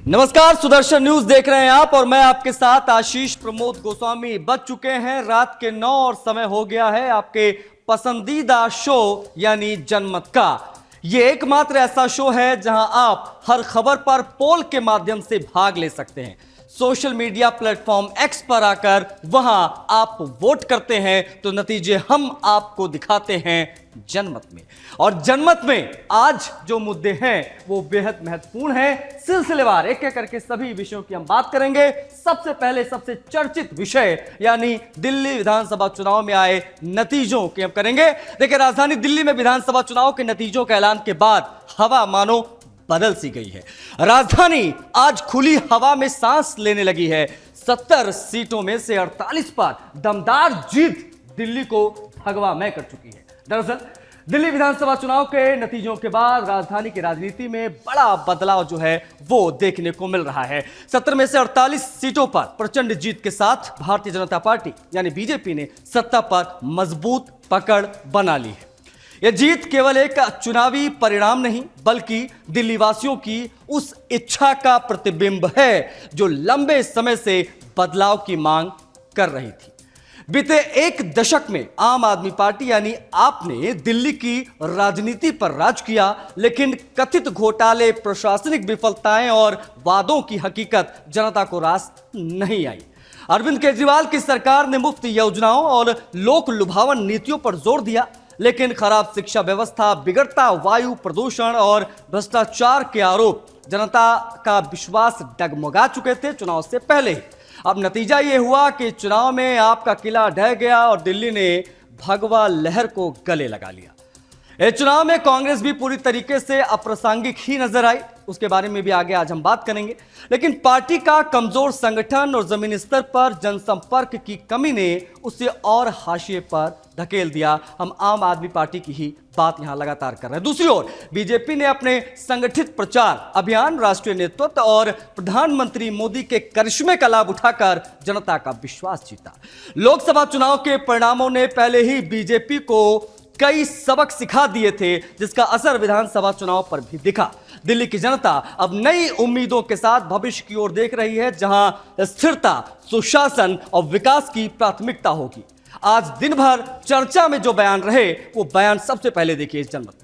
नमस्कार, सुदर्शन न्यूज देख रहे हैं आप और मैं आपके साथ आशीष प्रमोद गोस्वामी। बज चुके हैं रात के 9 और समय हो गया है आपके पसंदीदा शो यानी जनमत का। ये एकमात्र ऐसा शो है जहां आप हर खबर पर पोल के माध्यम से भाग ले सकते हैं। सोशल मीडिया प्लेटफॉर्म एक्स पर आकर वहां आप वोट करते हैं तो नतीजे हम आपको दिखाते हैं जनमत में। और जनमत में आज जो मुद्दे हैं वो बेहद महत्वपूर्ण हैं। सिलसिलेवार एक एक करके सभी विषयों की हम बात करेंगे। सबसे पहले सबसे चर्चित विषय यानी दिल्ली विधानसभा चुनाव में आए नतीजों की हम करेंगे। देखिए, राजधानी दिल्ली में विधानसभा चुनाव के नतीजों के ऐलान के बाद हवा मानो बदल सी गई है। राजधानी आज खुली हवा में सांस लेने लगी है। 70 सीटों में से 48 पर दमदार जीत दिल्ली को भगवामय कर चुकी है। दरअसल दिल्ली विधानसभा चुनाव के नतीजों के बाद राजधानी की राजनीति में बड़ा बदलाव जो है वो देखने को मिल रहा है। 70 में से 48 सीटों पर प्रचंड जीत के साथ भारतीय जनता पार्टी यानी बीजेपी ने सत्ता पर मजबूत पकड़ बना ली है। यह जीत केवल एक चुनावी परिणाम नहीं बल्कि दिल्ली वासियों की उस इच्छा का प्रतिबिंब है जो लंबे समय से बदलाव की मांग कर रही थी। बीते एक दशक में आम आदमी पार्टी यानी आपने दिल्ली की राजनीति पर राज किया, लेकिन कथित घोटाले, प्रशासनिक विफलताएं और वादों की हकीकत जनता को रास नहीं आई। अरविंद केजरीवाल की सरकार ने मुफ्त योजनाओं और लोक लुभावन नीतियों पर जोर दिया, लेकिन खराब शिक्षा व्यवस्था, बिगड़ता वायु प्रदूषण और भ्रष्टाचार के आरोप जनता का विश्वास डगमगा चुके थे चुनाव से पहले। अब नतीजा यह हुआ कि चुनाव में आपका किला ढह गया और दिल्ली ने भगवा लहर को गले लगा लिया। इस चुनाव में कांग्रेस भी पूरी तरीके से अप्रासंगिक ही नजर आई, उसके बारे में भी आगे आज हम बात करेंगे। लेकिन पार्टी का कमजोर संगठन और जमीनी स्तर पर जनसंपर्क की कमी ने उसे और हाशिए पर धकेल दिया। हम आम आदमी पार्टी की ही बात यहां लगातार कर रहे हैं। दूसरी ओर बीजेपी ने अपने संगठित प्रचार अभियान, राष्ट्रीय नेतृत्व और प्रधानमंत्री मोदी के करिश्मे का लाभ उठाकर जनता का विश्वास जीता। लोकसभा चुनाव के परिणामों ने पहले ही बीजेपी को कई सबक सिखा दिए थे, जिसका असर विधानसभा चुनाव पर भी दिखा। दिल्ली की जनता अब नई उम्मीदों के साथ भविष्य की ओर देख रही है, जहां स्थिरता, सुशासन और विकास की प्राथमिकता होगी। आज दिन भर चर्चा में जो बयान रहे वो बयान सबसे पहले देखिए इस जनमत में।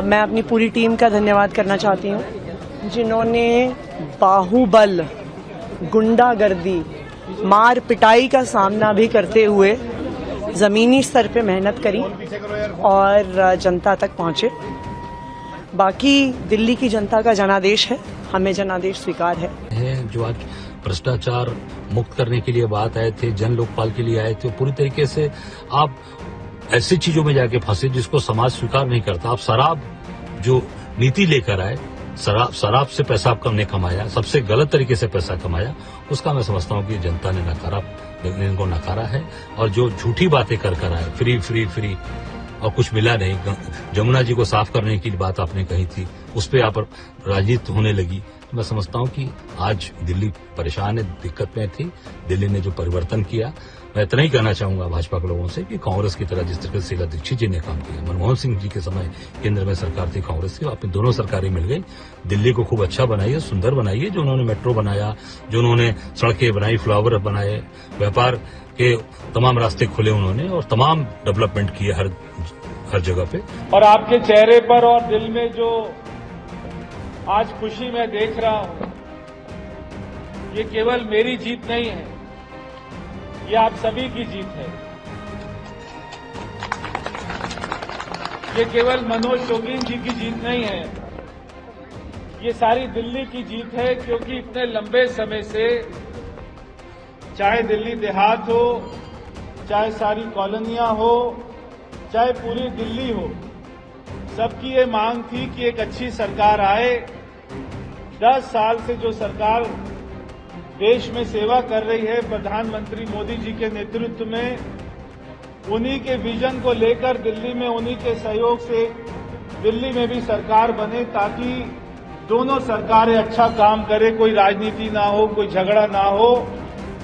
मैं अपनी पूरी टीम का धन्यवाद करना चाहती हूँ, जिन्होंने बाहुबल, गुंडागर्दी, मार पिटाई का सामना भी करते हुए ज़मीनी स्तर पे मेहनत करी और जनता तक पहुँचे। बाकी दिल्ली की जनता का जनादेश है, हमें जनादेश स्वीकार है। जो आज भ्रष्टाचार मुक्त करने के लिए बात आए थे, जन लोकपाल के लिए आए थे, पूरी तरीके से आप ऐसी चीजों में जाके फंसे जिसको समाज स्वीकार नहीं करता। आप शराब जो नीति लेकर आए, शराब से पैसा आपने कमाया, सबसे गलत तरीके से पैसा कमाया, उसका मैं समझता हूँ कि जनता ने इनको नकारा है। और जो झूठी बातें कर आए, फ्री फ्री फ्री और कुछ मिला नहीं, जमुना जी को साफ करने की बात आपने कही थी, उस पर आप राजनीति होने लगी। मैं समझता हूँ कि आज दिल्ली परेशान है, दिक्कत में थी। दिल्ली ने जो परिवर्तन किया, मैं इतना ही कहना चाहूंगा भाजपा के लोगों से कि कांग्रेस की तरह जिस तरह से शीला दीक्षित जी ने काम किया, मनमोहन सिंह जी के समय केंद्र में सरकार थी कांग्रेस की, आपने दोनों सरकारें मिल गई, दिल्ली को खूब अच्छा बनाइए, सुंदर बनाइए। जो उन्होंने मेट्रो बनाया, जो उन्होंने सड़कें बनाई, फ्लाईओवर बनाए, व्यापार के तमाम रास्ते खुले उन्होंने और तमाम डेवलपमेंट किए हर जगह पे। और आपके चेहरे पर और दिल में जो आज खुशी मैं देख रहा हूं, ये केवल मेरी जीत नहीं है, ये आप सभी की जीत है। ये केवल मनोज जोगीन जी की जीत नहीं है, ये सारी दिल्ली की जीत है। क्योंकि इतने लंबे समय से चाहे दिल्ली देहात हो, चाहे सारी कॉलोनियां हो, चाहे पूरी दिल्ली हो, सबकी ये मांग थी कि एक अच्छी सरकार आए। 10 साल से जो सरकार देश में सेवा कर रही है प्रधानमंत्री मोदी जी के नेतृत्व में, उन्हीं के विजन को लेकर दिल्ली में, उन्हीं के सहयोग से दिल्ली में भी सरकार बने, ताकि दोनों सरकारें अच्छा काम करे, कोई राजनीति ना हो, कोई झगड़ा ना हो।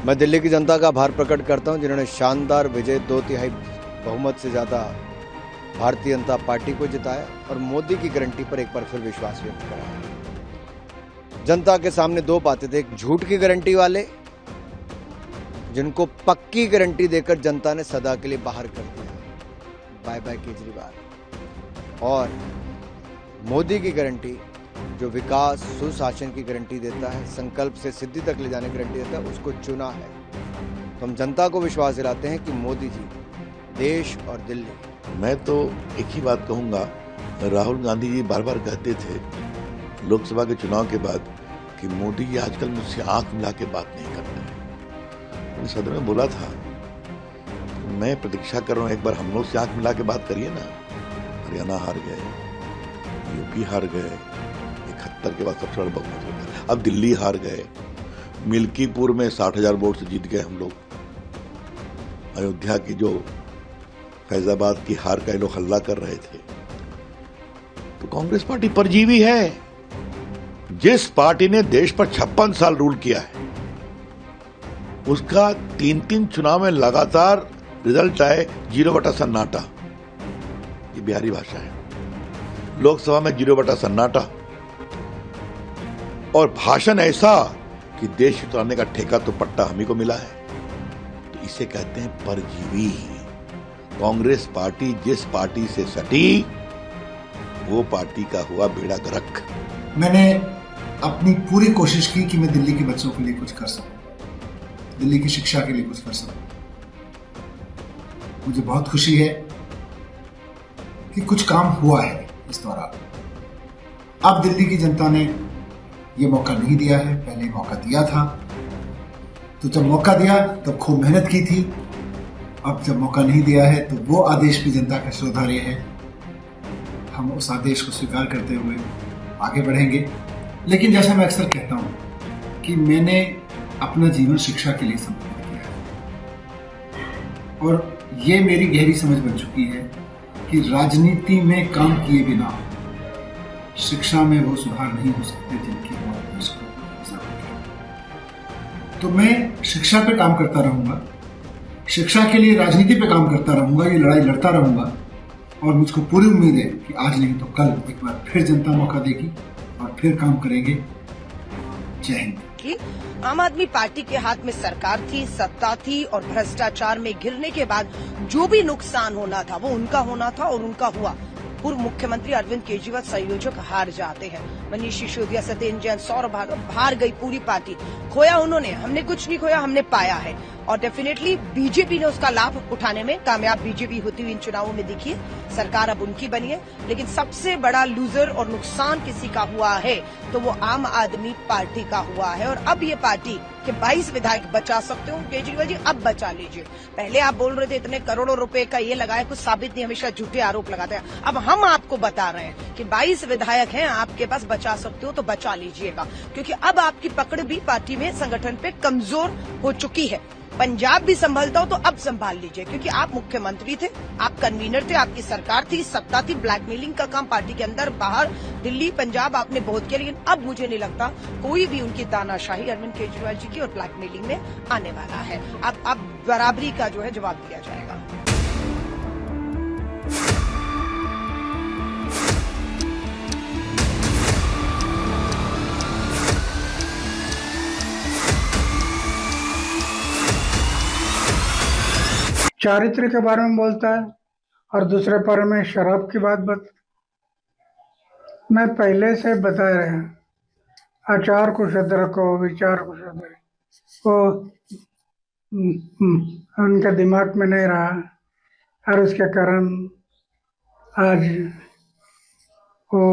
मैं दिल्ली की जनता का आभार प्रकट करता हूं जिन्होंने शानदार विजय 2/3 बहुमत से ज्यादा भारतीय जनता पार्टी को जिताया और मोदी की गारंटी पर एक बार फिर विश्वास व्यक्त कराया। जनता के सामने दो बातें थे, एक झूठ की गारंटी वाले जिनको पक्की गारंटी देकर जनता ने सदा के लिए बाहर कर दिया, बाय बाय केजरीवाल, और मोदी की गारंटी जो विकास सुशासन की गारंटी देता है, संकल्प से सिद्धि तक ले जाने की गारंटी देता है, उसको चुना है। तो हम जनता को विश्वास दिलाते हैं कि मोदी जी, देश और दिल्ली। मैं तो एक ही बात कहूंगा, राहुल गांधी जी बार बार कहते थे लोकसभा के चुनाव के बाद कि मोदी जी आजकल मुझसे आंख मिला के बात नहीं करते हैं। मैंने सदन में बोला था, मैं प्रतीक्षा कर रहा हूं एक बार हम लोग से आंख मिला के बात करिए ना। हरियाणा हार गए, यूपी हार गए, 71 के बाद सबसे बड़ा बहुमत हो गया। अब दिल्ली हार गए, मिल्कीपुर में 60,000 वोट से जीत गए हम लोग। अयोध्या की जो फैजाबाद की हार का ये लोग हल्ला कर रहे थे। तो कांग्रेस पार्टी परजीवी है। जिस पार्टी ने देश पर 56 साल रूल किया है, उसका 3 चुनाव में लगातार रिजल्ट आए 0 सन्नाटा। ये बिहारी भाषा है। लोकसभा में 0 सन्नाटा और भाषण ऐसा कि देश चलाने का ठेका तो पट्टा हम ही को मिला है। तो इसे कहते हैं परजीवी। कांग्रेस पार्टी जिस पार्टी से सटी, वो पार्टी का हुआ बेड़ा गर्क। मैंने अपनी पूरी कोशिश की कि मैं दिल्ली के बच्चों के लिए कुछ कर सकूं, दिल्ली की शिक्षा के लिए कुछ कर सकूं। मुझे बहुत खुशी है कि कुछ काम हुआ है इस दौरान। अब दिल्ली की जनता ने ये मौका नहीं दिया है, पहले मौका दिया था। तो जब मौका दिया तब खूब मेहनत की थी। अब जब मौका नहीं दिया है तो वो आदेश भी जनता का श्रोधार्य है। हम उस आदेश को स्वीकार करते हुए आगे बढ़ेंगे। लेकिन जैसा मैं अक्सर कहता हूं कि मैंने अपना जीवन शिक्षा के लिए समर्पित किया है और ये मेरी गहरी समझ बन चुकी है कि राजनीति में काम किए बिना शिक्षा में वो सुधार नहीं हो सकते जिनकी हमारे देश को जरूरत है। तो मैं शिक्षा पे काम करता रहूंगा, शिक्षा के लिए राजनीति पे काम करता रहूंगा, ये लड़ाई लड़ता रहूंगा और मुझको पूरी उम्मीद है कि आज नहीं तो कल एक बार फिर जनता मौका देगी और फिर काम करेंगे। जय हिंद। कि आम आदमी पार्टी के हाथ में सरकार थी, सत्ता थी और भ्रष्टाचार में गिरने के बाद जो भी नुकसान होना था वो उनका होना था और उनका हुआ। पूर्व मुख्यमंत्री अरविंद केजरीवाल संयोजक हार जाते हैं, मनीष सिसोदिया, सत्येंद्र जैन, सौरभ भागवत, हार गई पूरी पार्टी। खोया उन्होंने, हमने कुछ नहीं खोया, हमने पाया है। और डेफिनेटली बीजेपी ने उसका लाभ उठाने में कामयाब बीजेपी होती हुई इन चुनावों में दिखी है। सरकार अब उनकी बनी है, लेकिन सबसे बड़ा लूजर और नुकसान किसी का हुआ है तो वो आम आदमी पार्टी का हुआ है। और अब ये पार्टी के 22 विधायक बचा सकते हो केजरीवाल जी, अब बचा लीजिए। पहले आप बोल रहे थे इतने करोड़ों रुपए का ये लगाया, कुछ साबित नहीं, हमेशा झूठे आरोप लगाते हैं। अब हम आपको बता रहे हैं कि 22 विधायक हैं आपके पास, बचा सकते हो तो बचा लीजिएगा, क्योंकि अब आपकी पकड़ भी पार्टी में, संगठन पे कमजोर हो चुकी है। पंजाब भी संभलता हो तो अब संभाल लीजिए, क्योंकि आप मुख्यमंत्री थे, आप कन्वीनर थे, आपकी सरकार थी, सत्ता थी, ब्लैकमेलिंग का काम पार्टी के अंदर बाहर, दिल्ली पंजाब आपने बहुत किया। लेकिन अब मुझे नहीं लगता कोई भी उनकी तानाशाही अरविंद केजरीवाल जी की और ब्लैकमेलिंग में आने वाला है। अब बराबरी का जो है जवाब दिया जाएगा। चारित्र के बारे में बोलता है और दूसरे पारे में शराब की बात मैं पहले से बता रहे हैं, आचार को शुद्ध रखो, विचार को शुद्ध रखो, उनके दिमाग में नहीं रहा और उसके कारण आज वो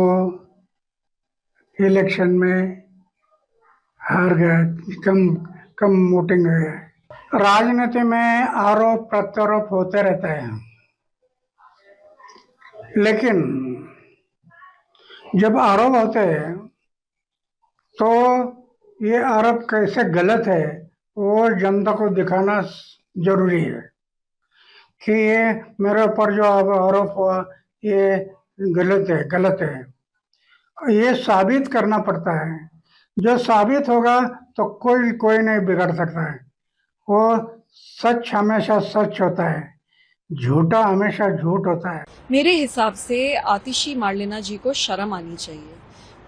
इलेक्शन में हार गए, कम वोटिंग हुई है। राजनीति में आरोप प्रत्यारोप होते रहते हैं, लेकिन जब आरोप होते हैं तो ये आरोप कैसे गलत है वो जनता को दिखाना जरूरी है कि ये मेरे ऊपर जो आरोप हुआ ये गलत है। ये साबित करना पड़ता है। जो साबित होगा तो कोई नहीं बिगड़ सकता है। वो सच हमेशा सच होता है, झूठा हमेशा झूठ होता है। मेरे हिसाब से आतिशी मार्लेना जी को शर्म आनी चाहिए।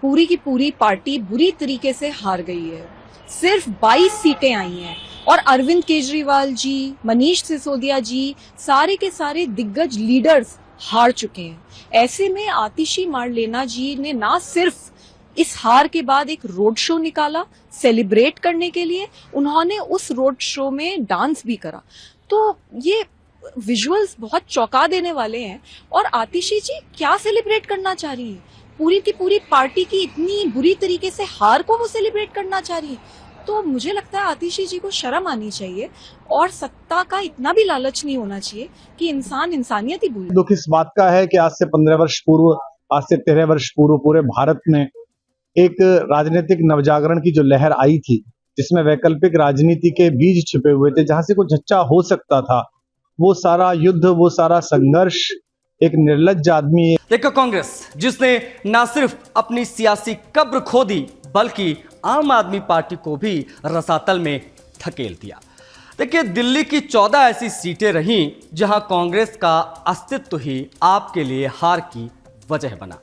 पूरी की पूरी पार्टी बुरी तरीके से हार गई है। सिर्फ 22 सीटें आई हैं और अरविंद केजरीवाल जी, मनीष सिसोदिया जी, सारे के सारे दिग्गज लीडर्स हार चुके हैं। ऐसे में आतिशी मार्लेना जी ने ना सिर्फ इस हार के बाद एक रोड शो निकाला सेलिब्रेट करने के लिए, उन्होंने उस रोड शो में डांस भी करा। तो ये विजुअल्स बहुत चौंका देने वाले हैं। और आतिशी जी क्या सेलिब्रेट करना चाह रही है? पूरी की पूरी पार्टी की इतनी बुरी तरीके से हार को वो सेलिब्रेट करना चाह रही है। तो मुझे लगता है आतिशी जी को शर्म आनी चाहिए और सत्ता का इतना भी लालच नहीं होना चाहिए कि इंसान इंसानियत ही भूल जाए। दुख इस बात का है कि आज से 15 वर्ष पूर्व, आज से 13 वर्ष पूर्व पूरे भारत में एक राजनीतिक नवजागरण की जो लहर आई थी, जिसमें वैकल्पिक राजनीति के बीज छिपे हुए थे, जहां से कुछ अच्छा हो सकता था, वो सारा युद्ध, वो सारा संघर्ष एक निर्लज्ज आदमी। देखो, कांग्रेस जिसने ना सिर्फ अपनी सियासी कब्र खो दी बल्कि आम आदमी पार्टी को भी रसातल में धकेल दिया। देखिए, दिल्ली की 14 ऐसी सीटें रहीं जहां कांग्रेस का अस्तित्व ही आपके लिए हार की वजह बना।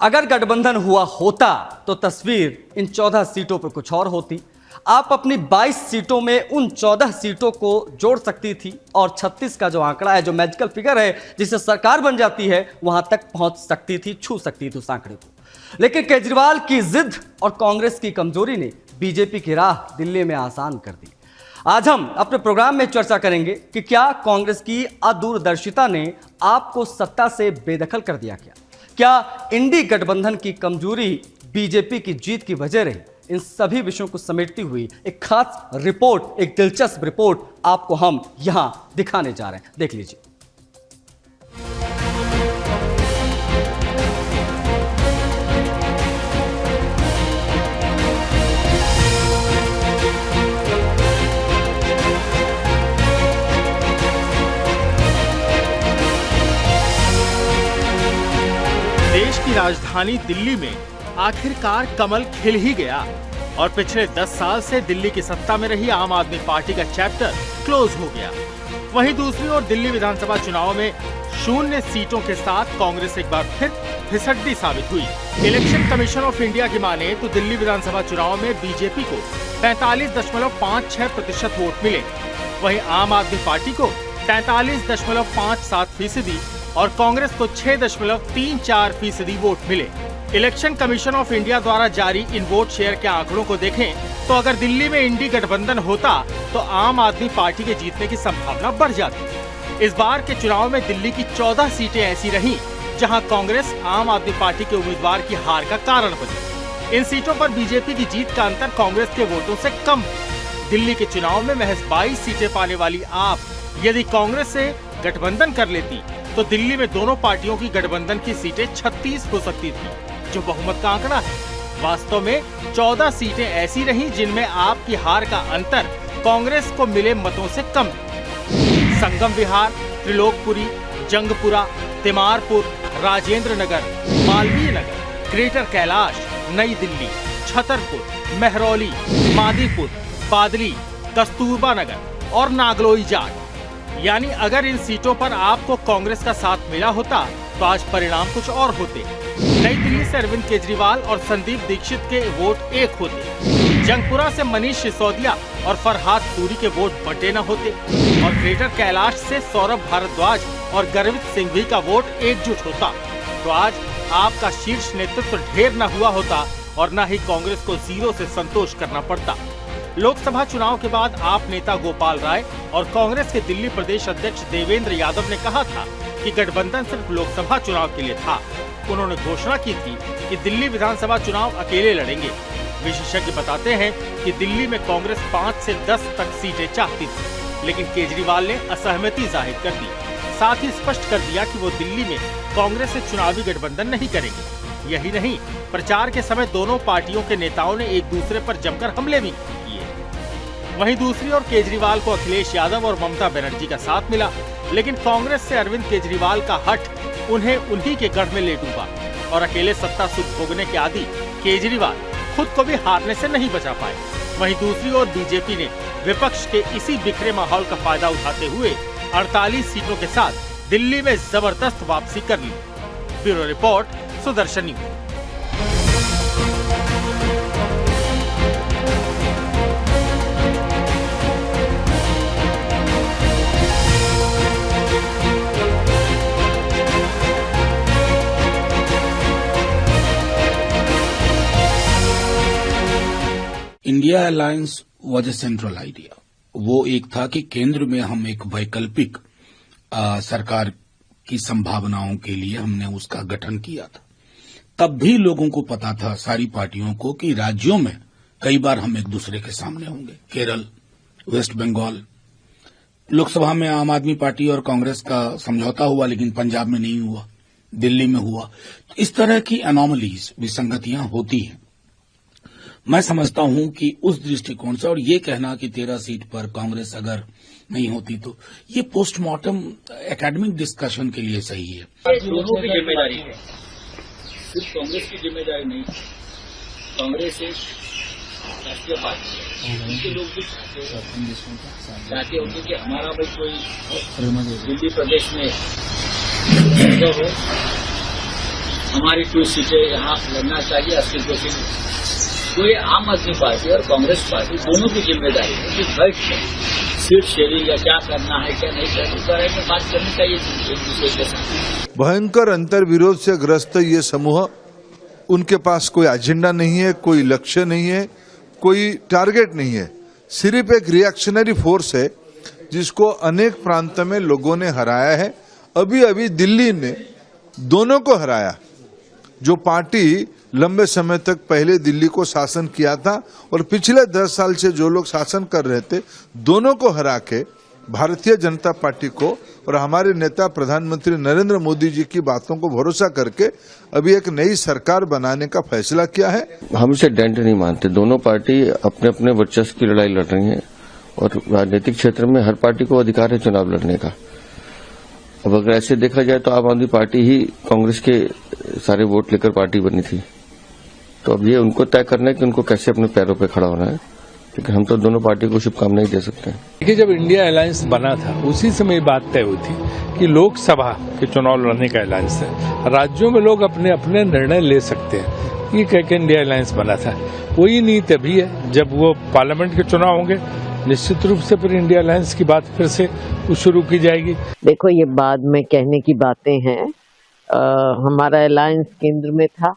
अगर गठबंधन हुआ होता तो तस्वीर इन 14 सीटों पर कुछ और होती। आप अपनी 22 सीटों में उन 14 सीटों को जोड़ सकती थी और 36 का जो आंकड़ा है, जो मैजिकल फिगर है जिससे सरकार बन जाती है, वहां तक पहुंच सकती थी, छू सकती थी उस आंकड़े को। लेकिन केजरीवाल की जिद और कांग्रेस की कमजोरी ने बीजेपी की राह दिल्ली में आसान कर दी। आज हम अपने प्रोग्राम में चर्चा करेंगे कि क्या कांग्रेस की अदूरदर्शिता ने आपको सत्ता से बेदखल कर दिया? क्या इंडी गठबंधन की कमजोरी बीजेपी की जीत की वजह रही? इन सभी विषयों को समेटती हुई एक खास रिपोर्ट, एक दिलचस्प रिपोर्ट आपको हम यहां दिखाने जा रहे हैं। देख लीजिए। देश की राजधानी दिल्ली में आखिरकार कमल खिल ही गया और पिछले 10 साल से दिल्ली की सत्ता में रही आम आदमी पार्टी का चैप्टर क्लोज हो गया। वहीं दूसरी ओर दिल्ली विधानसभा चुनाव में 0 सीटों के साथ कांग्रेस एक बार फिर फिसड्डी साबित हुई। इलेक्शन कमीशन ऑफ इंडिया की माने तो दिल्ली विधानसभा चुनाव में बीजेपी को 45.56% वोट मिले, वहीं आम आदमी पार्टी को 43.57% और कांग्रेस को 6.34% वोट मिले। इलेक्शन कमीशन ऑफ इंडिया द्वारा जारी इन वोट शेयर के आंकड़ों को देखें तो अगर दिल्ली में इंडी गठबंधन होता तो आम आदमी पार्टी के जीतने की संभावना बढ़ जाती। इस बार के चुनाव में दिल्ली की 14 सीटें ऐसी रहीं जहां कांग्रेस आम आदमी पार्टी के उम्मीदवार की हार का कारण बनी। इन सीटों पर बीजेपी की जीत का अंतर कांग्रेस के वोटों से कम है। दिल्ली के चुनाव में महज 22 सीटें पाने वाली आप यदि कांग्रेस से गठबंधन कर लेती तो दिल्ली में दोनों पार्टियों की गठबंधन की सीटें 36 हो सकती थी, जो बहुमत का आंकड़ा है। वास्तव में 14 सीटें ऐसी रहीं जिनमें आपकी हार का अंतर कांग्रेस को मिले मतों से कम है। संगम विहार, त्रिलोकपुरी, जंगपुरा, तिमारपुर, राजेंद्र नगर, मालवीय नगर, ग्रेटर कैलाश, नई दिल्ली, छतरपुर, मेहरौली, मादीपुर, बादली, कस्तूरबा नगर और नागलोई जाट। यानी अगर इन सीटों पर आपको कांग्रेस का साथ मिला होता तो आज परिणाम कुछ और होते। नई दिल्ली से अरविंद केजरीवाल और संदीप दीक्षित के वोट एक होते, जंगपुरा से मनीष सिसोदिया और फरहाद सूरी के वोट बंटे न होते और ग्रेटर कैलाश से सौरभ भारद्वाज और गर्वित सिंघवी का वोट एकजुट होता तो आज आपका शीर्ष नेतृत्व ढेर न हुआ होता और न ही कांग्रेस को 0 से संतोष करना पड़ता। लोकसभा चुनाव के बाद आप नेता गोपाल राय और कांग्रेस के दिल्ली प्रदेश अध्यक्ष देवेंद्र यादव ने कहा था कि गठबंधन सिर्फ लोकसभा चुनाव के लिए था। उन्होंने घोषणा की थी कि दिल्ली विधानसभा चुनाव अकेले लड़ेंगे। विशेषज्ञ बताते हैं कि दिल्ली में कांग्रेस 5 से 10 तक सीटें चाहती थी, लेकिन केजरीवाल ने असहमति जाहिर कर दी। साथ ही स्पष्ट कर दिया कि वो दिल्ली में कांग्रेस से चुनावी गठबंधन नहीं करेंगे। यही नहीं, प्रचार के समय दोनों पार्टियों के नेताओं ने एक दूसरे पर जमकर हमले भी किए। वहीं दूसरी ओर केजरीवाल को अखिलेश यादव और ममता बनर्जी का साथ मिला, लेकिन कांग्रेस से अरविंद केजरीवाल का हठ उन्हें उन्हीं के गढ़ में ले डूबा। और अकेले सत्ता सुख भोगने के आदी केजरीवाल खुद को भी हारने से नहीं बचा पाए। वहीं दूसरी ओर बीजेपी ने विपक्ष के इसी बिखरे माहौल का फायदा उठाते हुए 48 सीटों के साथ दिल्ली में जबरदस्त वापसी कर ली। Bureau report, Sudarshan news. India alliance was a central idea. वो एक था कि केंद्र में हम एक वैकल्पिक सरकार की संभावनाओं के लिए हमने उसका गठन किया था। तब भी लोगों को पता था, सारी पार्टियों को, कि राज्यों में कई बार हम एक दूसरे के सामने होंगे। केरल, वेस्ट बंगाल, लोकसभा में आम आदमी पार्टी और कांग्रेस का समझौता हुआ, लेकिन पंजाब में नहीं हुआ, दिल्ली में हुआ। तो इस तरह की एनोमलीज, विसंगतियां होती हैं। मैं समझता हूं कि उस दृष्टिकोण से, और ये कहना कि 13 सीट पर कांग्रेस अगर नहीं होती तो, ये पोस्टमार्टम एकेडमिक डिस्कशन के लिए सही है। दोनों की जिम्मेदारी है, सिर्फ कांग्रेस की जिम्मेदारी नहीं। कांग्रेस एक राष्ट्रीय पार्टी है, उनके लोग भी चाहते होंगे कि हमारा भाई कोई दिल्ली प्रदेश में हो, हमारी कोई सीटें यहाँ लड़ना चाहिए अस्तित्व के लिए। तो ये आम आदमी पार्टी और कांग्रेस पार्टी दोनों की जिम्मेदारी है कि बैठ कर सीट शेयरिंग या क्या करना है क्या नहीं करना, इस बारे में बात करनी चाहिए एक दूसरे के साथ। भयंकर अंतर्विरोध से ग्रस्त ये समूह, उनके पास कोई एजेंडा नहीं है, कोई लक्ष्य नहीं है, कोई टारगेट नहीं है, सिर्फ एक रिएक्शनरी फोर्स है जिसको अनेक प्रांत में लोगों ने हराया है। अभी अभी दिल्ली ने दोनों को हराया। जो पार्टी लंबे समय तक पहले दिल्ली को शासन किया था और पिछले 10 साल से जो लोग शासन कर रहे थे, दोनों को हरा के भारतीय जनता पार्टी को और हमारे नेता प्रधानमंत्री नरेंद्र मोदी जी की बातों को भरोसा करके अभी एक नई सरकार बनाने का फैसला किया है। हम इसे डेंट नहीं मानते। दोनों पार्टी अपने अपने वर्चस्व की लड़ाई लड़ रही है और राजनीतिक क्षेत्र में हर पार्टी को अधिकार है चुनाव लड़ने का। अब अगर ऐसे देखा जाए तो आम आदमी पार्टी ही कांग्रेस के सारे वोट लेकर पार्टी बनी थी, तो अब ये उनको तय करना है कि उनको कैसे अपने पैरों पे खड़ा होना है, क्योंकि हम तो दोनों पार्टी को शुभकामनाएं दे सकते हैं। देखिए, जब इंडिया अलायंस बना था उसी समय बात तय हुई थी कि लोकसभा के चुनाव लड़ने का अलायंस है, राज्यों में लोग अपने अपने निर्णय ले सकते हैं, ये कह के इंडिया अलायंस बना था। वही नीति अभी है, जब वो पार्लियामेंट के चुनाव होंगे निश्चित रूप से फिर इंडिया अलायंस की बात फिर से शुरू की जाएगी। देखो, ये बाद में कहने की बातें हैं। हमारा अलायंस केंद्र में था,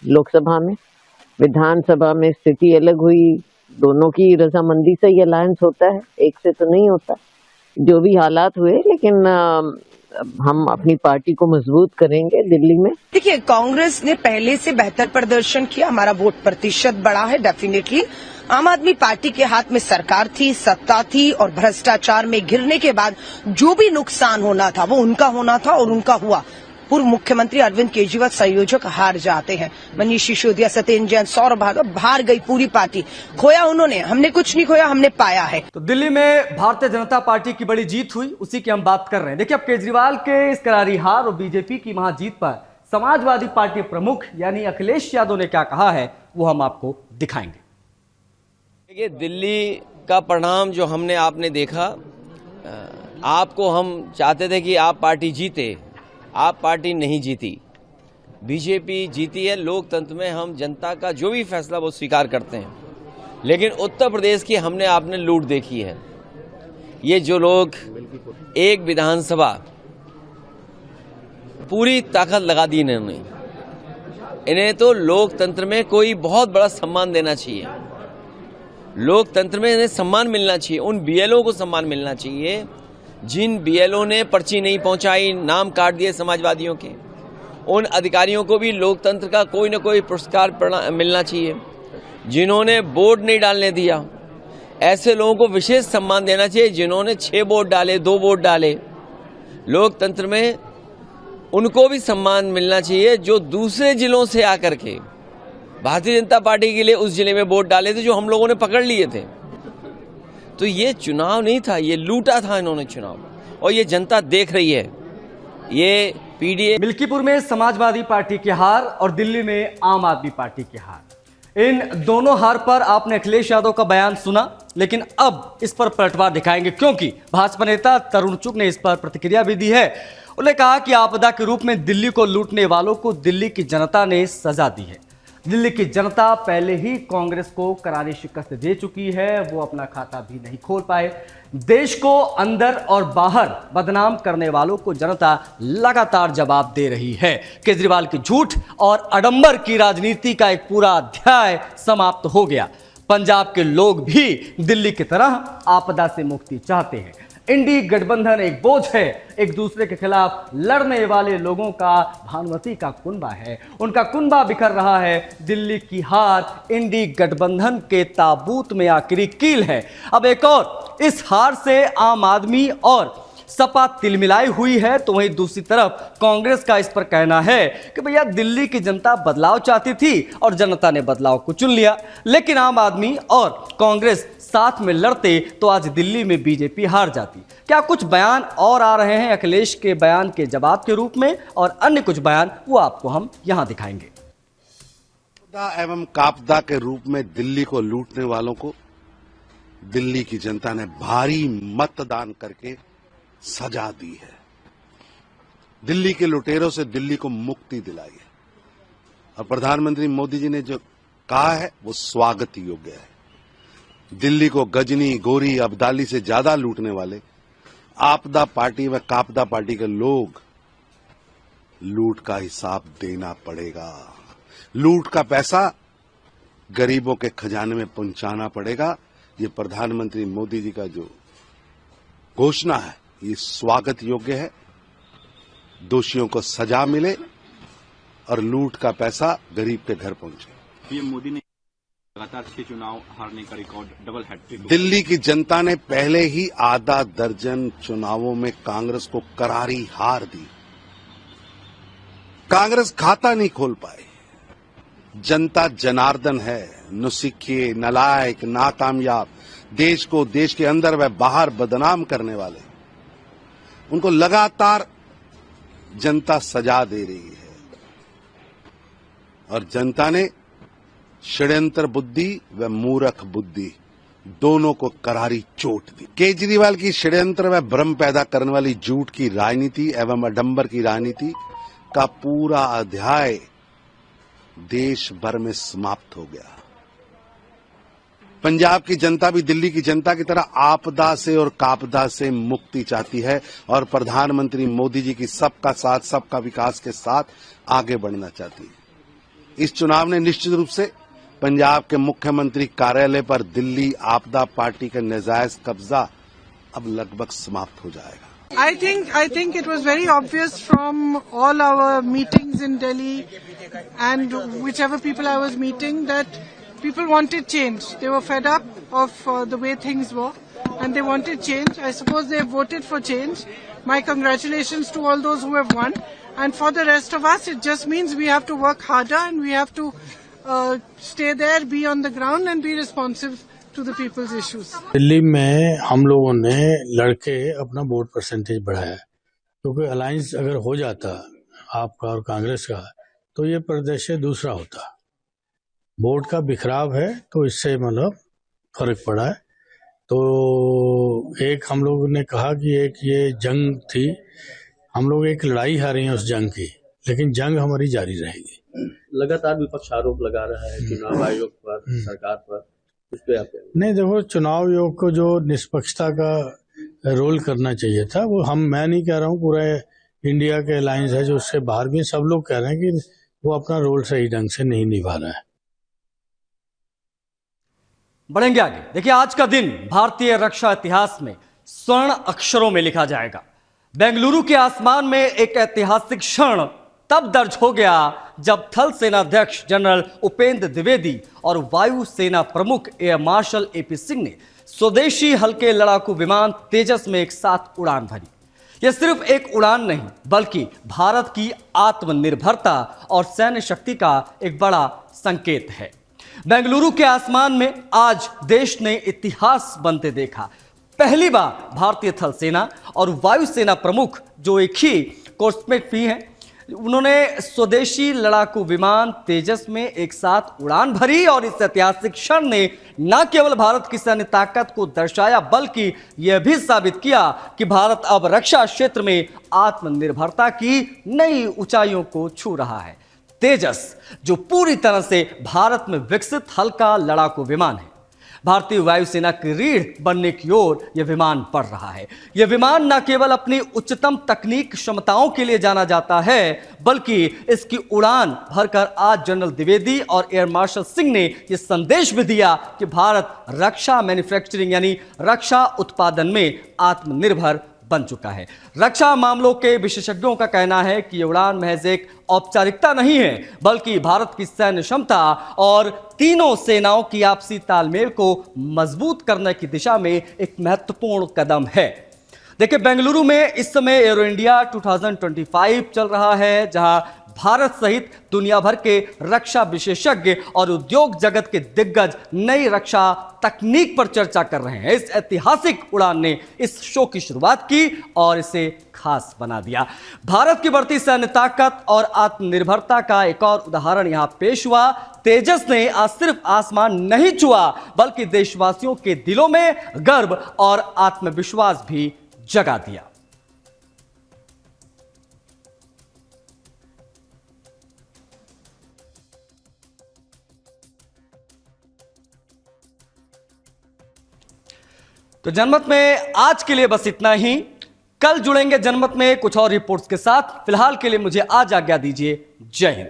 लोकसभा में, विधानसभा में स्थिति अलग हुई। दोनों की रजामंदी से ये अलायंस होता है, एक से तो नहीं होता। जो भी हालात हुए, लेकिन हम अपनी पार्टी को मजबूत करेंगे दिल्ली में। देखिए, कांग्रेस ने पहले से बेहतर प्रदर्शन किया, हमारा वोट प्रतिशत बढ़ा है डेफिनेटली। आम आदमी पार्टी के हाथ में सरकार थी, सत्ता थी, और भ्रष्टाचार में घिरने के बाद जो भी नुकसान होना था वो उनका होना था और उनका हुआ। पूर्व मुख्यमंत्री अरविंद केजरीवाल संयोजक हार जाते हैं, मनीष सिसोदिया, सत्येंद्र जैन, सौरभ भार्गव, हार गई पूरी पार्टी। खोया उन्होंने, हमने कुछ नहीं खोया, हमने पाया है। तो दिल्ली में भारतीय जनता पार्टी की बड़ी जीत हुई, उसी की हम बात कर रहे हैं। देखिए, अब केजरीवाल के इस करारी हार और बीजेपी की महाजीत पर समाजवादी पार्टी प्रमुख यानी अखिलेश यादव ने क्या कहा है, वो हम आपको दिखाएंगे। देखिए, दिल्ली का परिणाम जो हमने आपने देखा, आपको हम चाहते थे कि आप पार्टी जीते, आप पार्टी नहीं जीती, बीजेपी जीती है। लोकतंत्र में हम जनता का जो भी फैसला वो स्वीकार करते हैं, लेकिन उत्तर प्रदेश की हमने आपने लूट देखी है। ये जो लोग एक विधानसभा पूरी ताकत लगा दी इन्होंने, इन्हें तो लोकतंत्र में कोई बहुत बड़ा सम्मान देना चाहिए। लोकतंत्र में इन्हें सम्मान मिलना चाहिए, उन बीएलओ को सम्मान मिलना चाहिए जिन बीएलओ ने पर्ची नहीं पहुंचाई, नाम काट दिए समाजवादियों के। उन अधिकारियों को भी लोकतंत्र का कोई न कोई पुरस्कार मिलना चाहिए। जिन्होंने वोट नहीं डालने दिया, ऐसे लोगों को विशेष सम्मान देना चाहिए। जिन्होंने 6 वोट डाले, 2 वोट डाले, लोकतंत्र में उनको भी सम्मान मिलना चाहिए जो दूसरे जिलों से आकर के भारतीय जनता पार्टी के लिए उस जिले में वोट डाले थे, जो हम लोगों ने पकड़ लिए थे। तो ये चुनाव नहीं था, ये लूटा था इन्होंने चुनाव, और ये जनता देख रही है। ये पीडीए। मिल्कीपुर में समाजवादी पार्टी की हार और दिल्ली में आम आदमी पार्टी की हार। इन दोनों हार पर आपने अखिलेश यादव का बयान सुना, लेकिन अब इस पर पलटवार दिखाएंगे, क्योंकि भाजपा नेता तरुण चुग ने इस पर प्रतिक्रिया भी दी है। उन्होंने कहा कि आपदा के रूप में दिल्ली को लूटने वालों को दिल्ली की जनता ने सजा दी है। दिल्ली की जनता पहले ही कांग्रेस को करारी शिकस्त दे चुकी है, वो अपना खाता भी नहीं खोल पाए। देश को अंदर और बाहर बदनाम करने वालों को जनता लगातार जवाब दे रही है। केजरीवाल की झूठ और आडंबर की राजनीति का एक पूरा अध्याय समाप्त हो गया। पंजाब के लोग भी दिल्ली की तरह आपदा से मुक्ति चाहते हैं। इंडी गठबंधन एक बोझ है, एक दूसरे के खिलाफ लड़ने वाले लोगों का भानुमति का कुनबा है, उनका कुनबा बिखर रहा है। दिल्ली की हार इंडी गठबंधन के ताबूत में आखिरी कील है। अब एक और इस हार से आम आदमी और सपा तिलमिलाई हुई है, तो वहीं दूसरी तरफ कांग्रेस का इस पर कहना है कि भैया दिल्ली की जनता बदलाव चाहती थी और जनता ने बदलाव को चुन लिया। लेकिन आम आदमी और कांग्रेस साथ में लड़ते तो आज दिल्ली में बीजेपी हार जाती। क्या कुछ बयान और आ रहे हैं अखिलेश के बयान के जवाब के रूप में, और अन्य कुछ बयान वो आपको हम यहां दिखाएंगे। आपदा एवं कापदा के रूप में दिल्ली को लूटने वालों को दिल्ली की जनता ने भारी मतदान करके सजा दी है। दिल्ली के लुटेरों से दिल्ली को मुक्ति दिलाई है, और प्रधानमंत्री मोदी जी ने जो कहा है वो स्वागत योग्य है। दिल्ली को गजनी, गोरी, अब्दाली से ज्यादा लूटने वाले आपदा पार्टी व कापदा पार्टी के लोग लूट का हिसाब देना पड़ेगा। लूट का पैसा गरीबों के खजाने में पहुंचाना पड़ेगा। ये प्रधानमंत्री मोदी जी का जो घोषणा है ये स्वागत योग्य है। दोषियों को सजा मिले और लूट का पैसा गरीब के घर पहुंचे। पीएम मोदी ने लगातार 6 चुनाव हारने का रिकॉर्ड, डबल हैट्रिक। दिल्ली की जनता ने पहले ही आधा दर्जन चुनावों में कांग्रेस को करारी हार दी। कांग्रेस खाता नहीं खोल पाए। जनता जनार्दन है, नुसिखिए, नालायक, नाकामयाब, देश को देश के अंदर व बाहर बदनाम करने वाले, उनको लगातार जनता सजा दे रही है। और जनता ने षड्यंत्र बुद्धि व मूर्ख बुद्धि दोनों को करारी चोट दी। केजरीवाल की षड्यंत्र व भ्रम पैदा करने वाली झूठ की राजनीति एवं आडंबर की राजनीति का पूरा अध्याय देश भर में समाप्त हो गया। पंजाब की जनता भी दिल्ली की जनता की तरह आपदा से और कापदा से मुक्ति चाहती है, और प्रधानमंत्री मोदी जी की सबका साथ सबका विकास के साथ आगे बढ़ना चाहती है। इस चुनाव ने निश्चित रूप से पंजाब के मुख्यमंत्री कार्यालय पर दिल्ली आपदा पार्टी का नाजायज कब्जा अब लगभग समाप्त हो जाएगा। I think it was very obvious from all our meetings in Delhi and whichever people I was meeting that people wanted change. They were fed up of the way things were and they wanted change. I suppose they voted for change. My congratulations to all those who have won. And for the rest of us, it just means we have to work harder and we have to stay there, be on the ground and be responsive to the people's issues. Delhi में हम लोगों ने लड़के अपना vote percentage बढ़ाया, क्योंकि alliance अगर हो जाता आपका और कांग्रेस का तो ये परिदृश्य दूसरा होता। वोट का बिखराव है तो इससे मतलब फर्क पड़ा है। तो एक हम लोगों ने कहा कि एक ये जंग थी, हम लोग एक लड़ाई हारे हैं उस जंग की, लेकिन जंग हमारी जारी रहेगी। लगातार विपक्ष आरोप लगा रहा है चुनाव आयोग पर, सरकार पर, उस पे आप नहीं, देखो चुनाव आयोग को जो निष्पक्षता का रोल करना चाहिए था वो मैं नहीं कह रहा हूँ, पूरा इंडिया के अलायंस है जो उससे बाहर भी सब लोग कह रहे हैं कि वो अपना रोल सही ढंग से नहीं निभा रहा है। बढ़ेंगे आगे। देखिए, आज का दिन भारतीय रक्षा इतिहास में स्वर्ण अक्षरों में लिखा जाएगा। बेंगलुरु के आसमान में एक ऐतिहासिक क्षण तब दर्ज हो गया जब थल सेनाध्यक्ष जनरल उपेंद्र द्विवेदी और वायु सेना प्रमुख एयर मार्शल एपी सिंह ने स्वदेशी हल्के लड़ाकू विमान तेजस में एक साथ उड़ान भरी। यह सिर्फ एक उड़ान नहीं, बल्कि भारत की आत्मनिर्भरता और सैन्य शक्ति का एक बड़ा संकेत है। बेंगलुरु के आसमान में आज देश ने इतिहास बनते देखा। पहली बार भारतीय थल सेना और वायु सेना प्रमुख, जो एक ही कोर्स में भी हैं, उन्होंने स्वदेशी लड़ाकू विमान तेजस में एक साथ उड़ान भरी और इस ऐतिहासिक क्षण ने न केवल भारत की सैन्य ताकत को दर्शाया बल्कि यह भी साबित किया कि भारत अब रक्षा क्षेत्र में आत्मनिर्भरता की नई ऊंचाइयों को छू रहा है। तेजस जो पूरी तरह से भारत में विकसित हल्का लड़ाकू विमान है, भारतीय वायुसेना की रीढ़ बनने की ओर यह विमान बढ़ रहा है। यह विमान न केवल अपनी उच्चतम तकनीक क्षमताओं के लिए जाना जाता है बल्कि इसकी उड़ान भरकर आज जनरल द्विवेदी और एयर मार्शल सिंह ने यह संदेश भी दिया कि भारत रक्षा मैन्युफैक्चरिंग यानी रक्षा उत्पादन में आत्मनिर्भर बन चुका है। रक्षा मामलों के विशेषज्ञों का कहना है कि यह उड़ान महज एक औपचारिकता नहीं है बल्कि भारत की सैन्य क्षमता और तीनों सेनाओं की आपसी तालमेल को मजबूत करने की दिशा में एक महत्वपूर्ण कदम है। देखिए, बेंगलुरु में इस समय एरो इंडिया 2025 चल रहा है, जहां भारत सहित दुनिया भर के रक्षा विशेषज्ञ और उद्योग जगत के दिग्गज नई रक्षा तकनीक पर चर्चा कर रहे हैं। इस ऐतिहासिक उड़ान ने इस शो की शुरुआत की और इसे खास बना दिया। भारत की बढ़ती सैन्य ताकत और आत्मनिर्भरता का एक और उदाहरण यहां पेश हुआ। तेजस ने आज सिर्फ आसमान नहीं छुआ बल्कि देशवासियों के दिलों में गर्व और आत्मविश्वास भी जगा दिया। तो जनमत में आज के लिए बस इतना ही। कल जुड़ेंगे जनमत में कुछ और रिपोर्ट्स के साथ। फिलहाल के लिए मुझे आज आज्ञा दीजिए। जय हिंद।